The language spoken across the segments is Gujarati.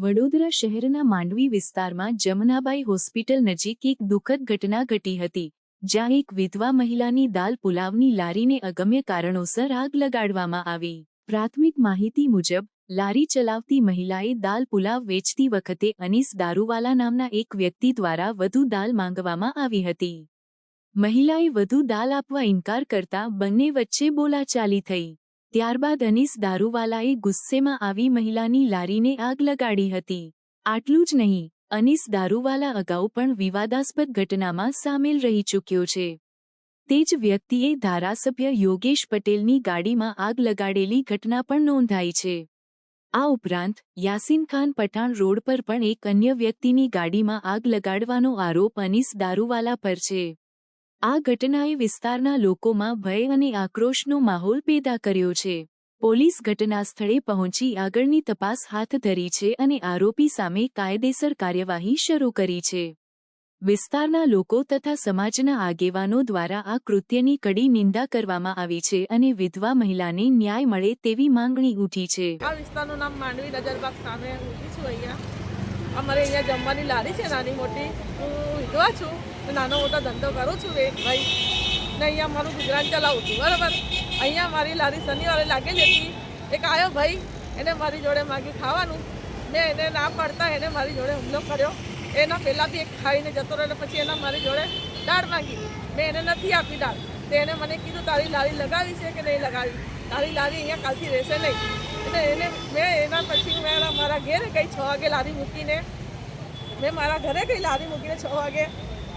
વડોદરા શહેરના માંડવી વિસ્તારમાં જમનાબાઈ હોસ્પિટલ નજીક એક દુઃખદ ઘટના ઘટી હતી, જ્યાં એક વિધવા મહિલાની દાલ પુલાવની લારીને અગમ્ય કારણોસર આગ લગાડવામાં આવી। પ્રાથમિક માહિતી મુજબ લારી ચલાવતી મહિલાએ દાલ પુલાવ વેચતી વખતે અનીસ દારૂવાલા નામના એક વ્યક્તિ દ્વારા વધુ દાલ માંગવામાં આવી હતી। મહિલાએ વધુ દાલ આપવા ઇનકાર કરતા બંને વચ્ચે બોલાચાલી થઈ। ત્યારબાદ અનીસ દારૂવાલાએ ગુસ્સેમાં આવી મહિલાની લારીને આગ લગાડી હતી। આટલું જ નહીં, અનીસ દારૂવાલા અગાઉ પણ વિવાદાસ્પદ ઘટનામાં સામેલ રહી ચૂક્યો છે। તે જ વ્યક્તિએ ધારાસભ્ય યોગેશ પટેલની ગાડીમાં આગ લગાડેલી ઘટના પણ નોંધાઈ છે। આ ઉપરાંત યાસીન ખાન પઠાણ રોડ પર પણ એક અન્ય વ્યક્તિની ગાડીમાં આગ લગાડવાનો આરોપ અનીસ દારૂવાલા પર છે। આ ઘટનાએ વિસ્તારના લોકોમાં ભય અને આક્રોશનો માહોલ પેદા કર્યો છે। પોલીસ ઘટનાસ્થળે પહોંચી આગળની તપાસ હાથ ધરી છે અને આરોપી સામે કાયદેસર કાર્યવાહી શરૂ કરી છે। વિસ્તારના લોકો તથા સમાજના આગેવાનો દ્વારા આ કૃત્યની કડી નિંદા કરવામાં આવી છે અને વિધવા મહિલાને ન્યાય મળે તેવી માંગણી ઉઠી છે। આ વિસ્તારનું નામ માંડવી નજરબાગ સામે ઊભી છું। અહીંયા અમારે અહીંયા જમવાની લારી છે નાની મોટી। હું વિધવા છું, નાનો મોટો ધંધો કરું છું ભાઈ ને અહીંયા મારું ગુજરાન ચલાવું છું, બરાબર। અહીંયા મારી લારી શનિવારે લાગેલી હતી। એક આવ્યો ભાઈ, એને મારી જોડે માગ્યું ખાવાનું। મેં એને ના પાડતા એને મારી જોડે હુમલો કર્યો। એના પહેલાં બી એક ખાઈને જતો રહ્યો, પછી એના મારી જોડે દાળ માગી। મેં એને નથી આપી દાળ। તો એને મને કીધું તારી લારી લગાવી છે કે નહીં લગાવી, તારી લારી અહીંયા કાલથી રહેશે નહીં। એટલે એને મેં એના પછી મેં મારા ઘરે ગઈ 6 વાગે લારી મૂકીને। મેં મારા ઘરે ગઈ લારી મૂકીને 6 વાગે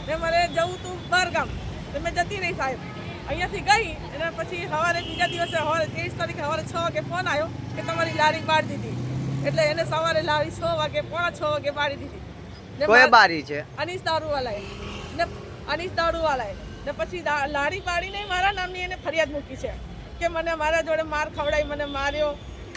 ને મારે જવું તું બહારગામ, તો મેં જતી રહી સાહેબ। અહીંયાથી ગઈ અને પછી સવારે બીજા દિવસે સવારે 23 તારીખે સવારે 6 વાગે ફોન આવ્યો કે તમારી લારી બાળી દીધી। એટલે એને સવારે લારી 6 વાગે 5:45 વાગે બાળી દીધી। કોઈ બારી છે અનીસ દારૂવાલાએ ને પછી લારી બાળીને મારા નામની એને ફરિયાદ મૂકી છે કે મને મારા જોડે માર ખવડાવી, મને માર્યો।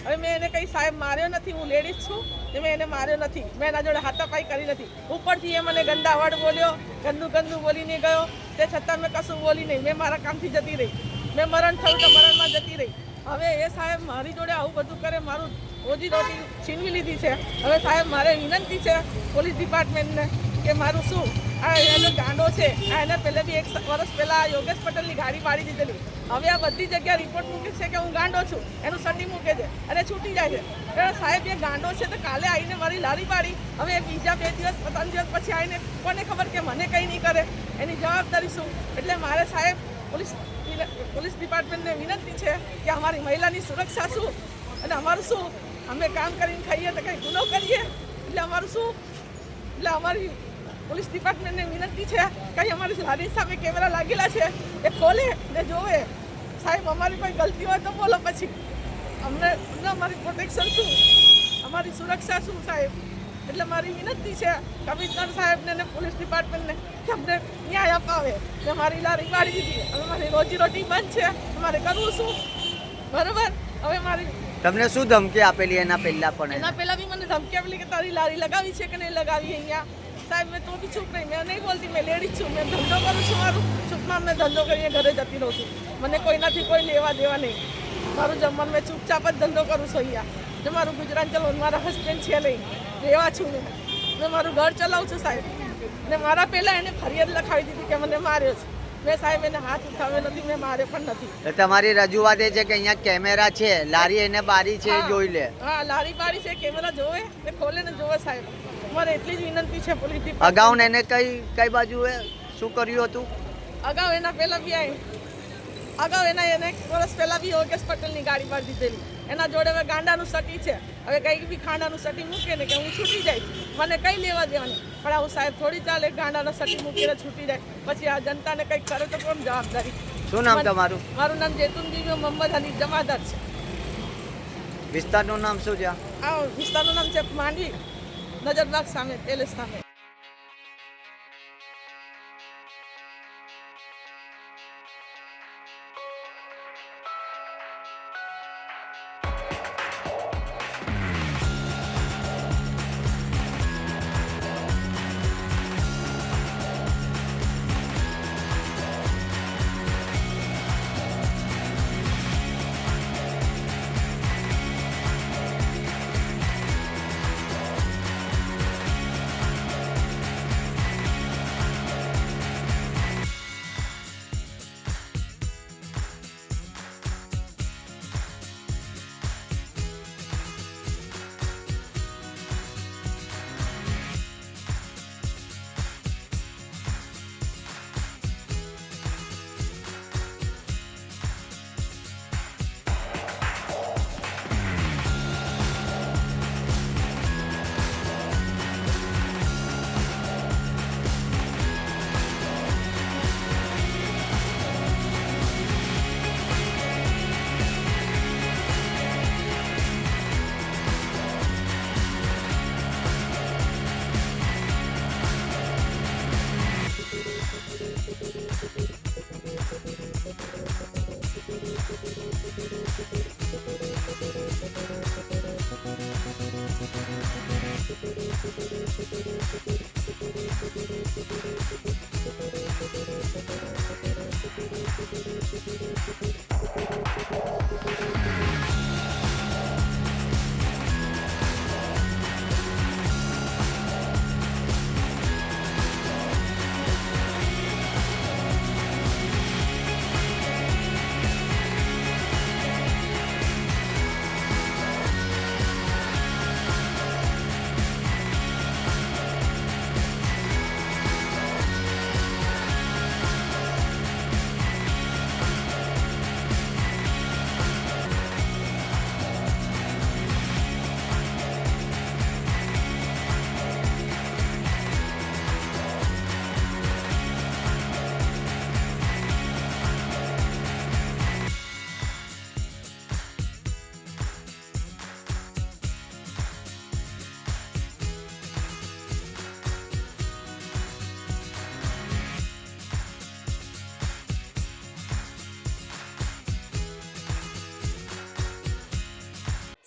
હવે મેં એને કંઈ સાહેબ માર્યો નથી, હું લેડીઝ છું ને મેં એને માર્યો નથી, મેં એના જોડે હાથાપાઈ કરી નથી। ઉપરથી એ મને ગંદા વર્ડ બોલ્યો, ગંદુ બોલીને ગયો। તે છતાં મેં કશું બોલી નહીં, મેં મારા કામથી જતી રહી। મેં મરણ થયું તો મરણમાં જતી રહી। હવે એ સાહેબ મારી જોડે આવું બધું કરે, મારું રોજી રોટી છીનવી લીધી છે। હવે સાહેબ મારે વિનંતી છે પોલીસ ડિપાર્ટમેન્ટને કે મારું શું આ એનો ગાંડો છે, આ એને પહેલાં બી 1 વર્ષ પહેલાં યોગેશ પટેલની ગાડી પાડી દીધેલી। હવે આ બધી જગ્યાએ રિપોર્ટ મૂકે છે કે હું ગાંડો છું, એનું સર્ટી મૂકે છે અને છૂટી જાય છે। સાહેબ એ ગાંડો છે તો કાલે આવીને મારી લારી પાડી, હવે બીજા 2 દિવસ 3 દિવસ પછી આવીને કોને ખબર કે મને કંઈ નહીં કરે, એની જવાબદારી શું? એટલે મારે સાહેબ પોલીસ ડિપાર્ટમેન્ટને વિનંતી છે કે અમારી મહિલાની સુરક્ષા શું અને અમારું શું? અમે કામ કરીને ખાઈએ તો કંઈ ગુનો કરીએ એટલે અમારું શું? એટલે અમારી પોલીસ ડિપાર્ટમેન્ટને વિનંતી છે કે અમારી લારી સામે કેમેરા લાગેલા છે એ ખોલે ને જોવે। સાહેબ અમારી કોઈ ગલતી હોય તો બોલો, પછી અમને અમારી પ્રોટેક્શન શું, અમારી સુરક્ષા શું સાહેબ? એટલે મારી વિનંતી છે કમિશનર સાહેબને અને પોલીસ ડિપાર્ટમેન્ટને કે અમને ન્યાય અપાવે કે મારી લારી બાળી દીધી, હવે મારી રોજીરોટી બંધ છે, અમારે કરવું શું? બરાબર। હવે મારી તમને શું ધમકી આપેલી એના પહેલા પણ? એના પહેલાં બી મને ધમકી આપેલી કે તારી લારી લગાવી છે કે નહીં લગાવી અહીંયા। સાહેબ મેં તો બી ચૂપ નહીં, મેં નહીં બોલતી, મેં લેડીઝ છું, મેં ધંધો કરું છું, મારું ચૂપમાં મેં ધંધો કરીને ઘરે જતી રહું છું। મને કોઈનાથી કોઈ લેવા દેવા નહીં, મારું જમવાનું મેં ચૂપચાપ જ ધંધો કરું છું અહીંયા। જો મારું ગુજરાન ચલાવું, મારા હસબન્ડ છે નહીં, રહેવા છું મેં મારું ઘર ચલાવું છું સાહેબ। ને મારા પહેલાં એને ફરિયાદ લખાવી દીધી કે મને માર્યો છે। મેં સાહેબ એને હાથ ઉઠાવ્યો નથી, મેં માર્યો પણ નથી। તમારી રજૂઆત એ છે કે અહીંયા કેમેરા છે, લારી એને બારી છે, જોઈ લે। હા, લારી બારી છે, કેમેરા જોવે ને ખોલે ને જોવે સાહેબ, મારે એટલી જ વિનંતી છે પોલીસ ડિપાર્ટમેન્ટ। અગાઉ એને કઈ બાજુએ શું કર્યું હતું? અગાઉ એના પહેલાં બી એને 1 વર્ષ પહેલાં બી યોગેશ પટેલની ગાડી પાડી દીધેલી। એના જોડે હવે ગાંડાનું સટી છે, હવે કંઈક બી ખાંડાનું સટી મૂકે ને કે હું છૂટી જાય, મને કંઈ લેવા દેવા નહીં। પણ આવું સાહેબ થોડી ચાલે, ગાંડાનો સટી મૂકીને છૂટી જાય, પછી આ જનતાને કંઈક કરે તો કોણ જવાબદારી? શું નામ તમારું? મારું નામ જૈતુન બીબી મોહમ્મદ હનીફ જમાદાર છે। વિસ્તારનું નામ શું છે? આ વિસ્તારનું નામ છે માંડવી નજરબાગ સામે, પેલેસ સામે।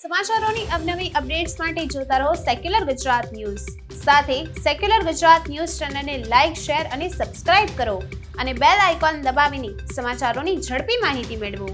સમાચારોની અવનવી અપડેટ્સ માટે જોતા રહો સેક્યુલર ગુજરાત ન્યૂઝ. સાથે સેક્યુલર ગુજરાત ન્યૂઝ ચેનલને લાઇક, શેર અને સબસ્ક્રાઇબ કરો અને બેલ આઇકોન દબાવીને સમાચારોની ઝડપી માહિતી મેળવો.